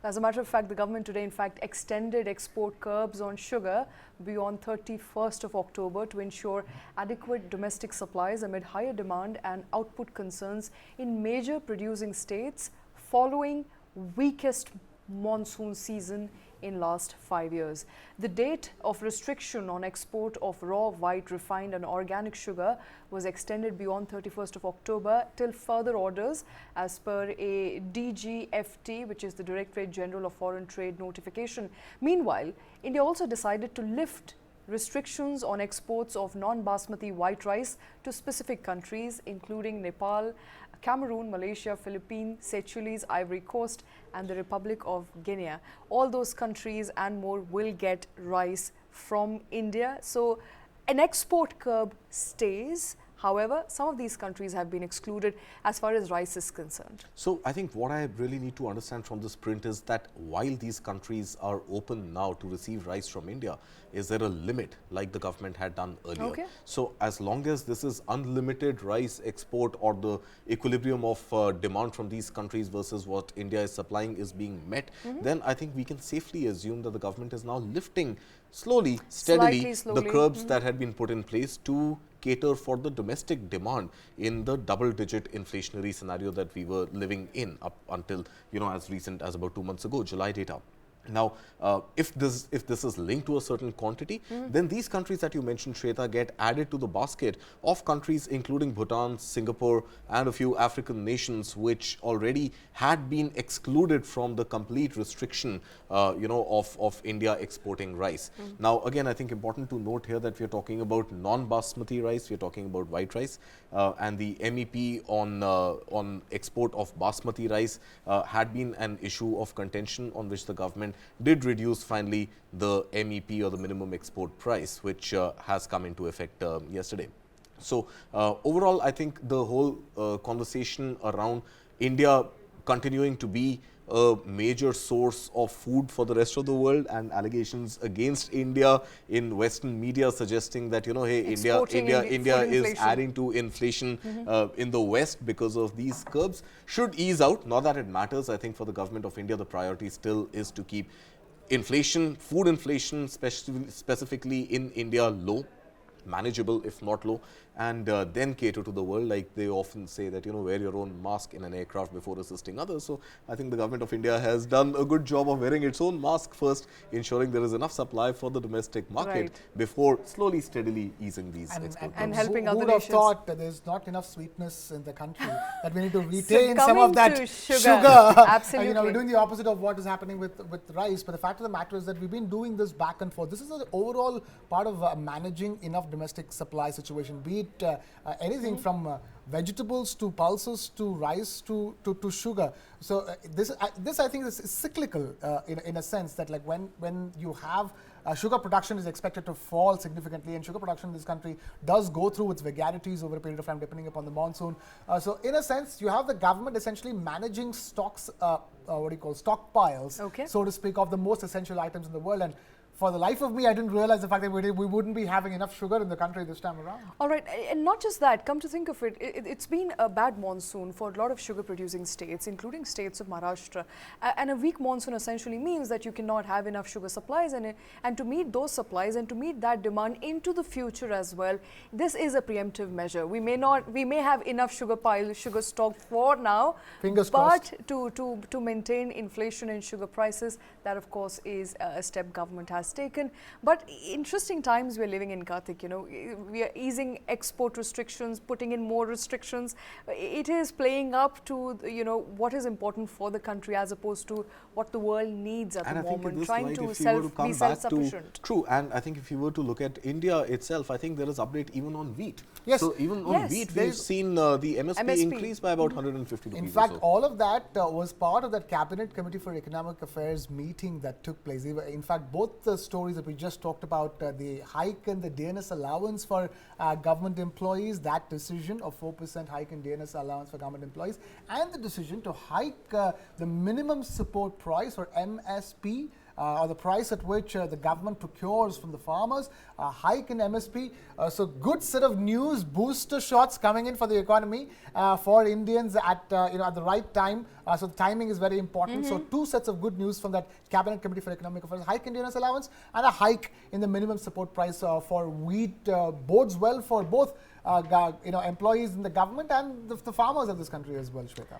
As a matter of fact, the government today, in fact, extended export curbs on sugar beyond 31st of October to ensure adequate domestic supplies amid higher demand and output concerns in major producing states following weakest monsoon season in last 5 years. The date of restriction on export of raw, white, refined and organic sugar was extended beyond 31st of October till further orders as per a DGFT, which is the Directorate General of Foreign Trade notification. Meanwhile, India also decided to lift restrictions on exports of non-basmati white rice to specific countries including Nepal, Cameroon, Malaysia, Philippines, Seychelles, Ivory Coast and the Republic of Guinea. All those countries and more will get rice from India. So an export curb stays. However, some of these countries have been excluded as far as rice is concerned. So I think what I really need to understand from this print is that while these countries are open now to receive rice from India, is there a limit like the government had done earlier? Okay. So as long as this is unlimited rice export or the equilibrium of demand from these countries versus what India is supplying is being met, then I think we can safely assume that the government is now lifting slowly, steadily the curbs that had been put in place to cater for the domestic demand in the double-digit inflationary scenario that we were living in up until, as recent as about 2 months ago, July data. Now, if this is linked to a certain quantity, then these countries that you mentioned, Shweta, get added to the basket of countries including Bhutan, Singapore and a few African nations which already had been excluded from the complete restriction, of India exporting rice. Now, again, I think important to note here that we are talking about non-basmati rice, we are talking about white rice, and the MEP on export of basmati rice had been an issue of contention on which the government did reduce finally the MEP or the minimum export price, which has come into effect yesterday. So overall, I think the whole conversation around India continuing to be a major source of food for the rest of the world and allegations against India in Western media suggesting that, hey, India is adding to inflation in the West because of these curbs should ease out. Not that it matters. I think for the government of India, the priority still is to keep inflation, food inflation specifically in India low, manageable if not low, and then cater to the world. Like they often say that, wear your own mask in an aircraft before assisting others. So I think the government of India has done a good job of wearing its own mask first, ensuring there is enough supply for the domestic market before slowly, steadily easing these exports. And helping other nations. Who would have thought that there's not enough sweetness in the country, that we need to retain some of that sugar. Absolutely. We're doing the opposite of what is happening with rice. But the fact of the matter is that we've been doing this back and forth. This is an overall part of managing enough domestic supply situation, be it anything from vegetables to pulses to rice to sugar. So this I think is cyclical in a sense that like when you have sugar production is expected to fall significantly, and sugar production in this country does go through its vagaries over a period of time depending upon the monsoon. So in a sense, you have the government essentially managing stocks, stockpiles, so to speak, of the most essential items in the world. And for the life of me, I didn't realize the fact that we wouldn't be having enough sugar in the country this time around. All right, and not just that, come to think of it, it's been a bad monsoon for a lot of sugar producing states, including states of Maharashtra. And a weak monsoon essentially means that you cannot have enough sugar supplies, and to meet those supplies and to meet that demand into the future as well, this is a preemptive measure. We may have enough sugar stock for now, Fingers but crossed. to maintain inflation in sugar prices, that of course is a step government has taken. But interesting times we're living in, Kartik. We are easing export restrictions, putting in more restrictions. It is playing up to what is important for the country as opposed to what the world needs at the moment, trying to be self-sufficient. True, and I think if you were to look at India itself, I think there is update even on wheat. Yes. So even on wheat, we've seen the MSP increase by about 150 rupees. In fact, all of that was part of that Cabinet Committee for Economic Affairs meeting that took place. In fact, both the stories that we just talked about, the hike in the DNS allowance for government employees, that decision of 4% hike in DNS allowance for government employees, and the decision to hike the minimum support price or MSP or the price at which the government procures from the farmers, a hike in MSP. So good set of news booster shots coming in for the economy for Indians at at the right time. So the timing is very important. So two sets of good news from that Cabinet Committee for Economic Affairs: hike in DNS allowance and a hike in the minimum support price for wheat. Bodes well for both employees in the government and the farmers of this country as well, Shweta.